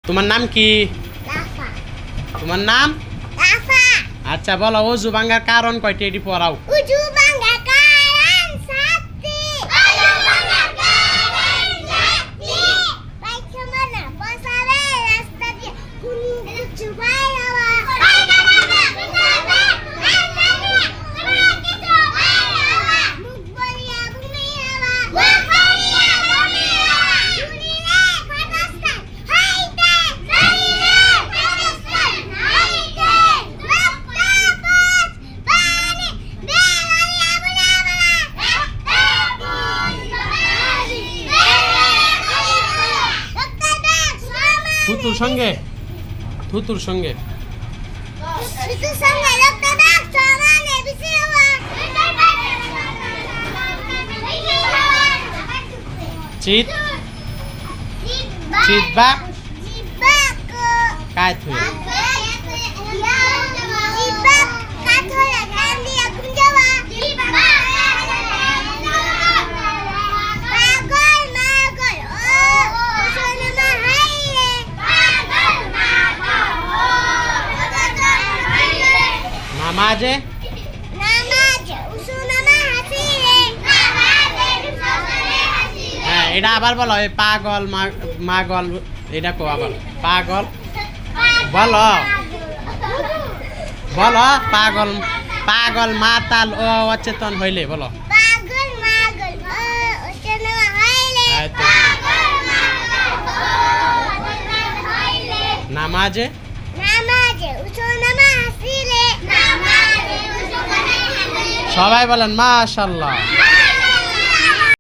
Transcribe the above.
তোমার নাম কি? লাফা। তোমার নাম? লাফা। আচ্ছা বলো ওযু ভাঙার কারণ কয়টি এটি পড়াও। উজু ভাঙার কারণ সাতটি। উজু ভাঙার কারণ সাতটি। পায়খানা বসাবে রাস্তা দিয়ে কোন কিছু বাইরাবা। পায়খানা বসাবে রাস্তা দিয়ে কোন কিছু বাইরাবা। মুখ বলিয়া ভূমি হওয়া। মুখ বলিয়া ভূমি হওয়া। শুনিলে ফাটাস্তান হাইতে। শুনিলে ফাটাস্তান হাইতে। রক্তপাত পানি বেলালিয়া বুলাবলা। রক্তপাত পানি বেলালিয়া রক্তপাত সমান। থুতুর সঙ্গে থুতুর সঙ্গে শুধু সঙ্গে রক্তপাত সমানে বেশি হওয়া। চিত চিতবা কায় থুয়ে নামাজে হ্যাঁ এটা আবার বলো এই পাগল মাগল এটা কো আবার পাগল বলো বলো পাগল পাগল মাতাল ও অচেতন হইলে বলো হ্যাঁ, তো নামাজে সবাই বলেন মাশাআল্লাহ।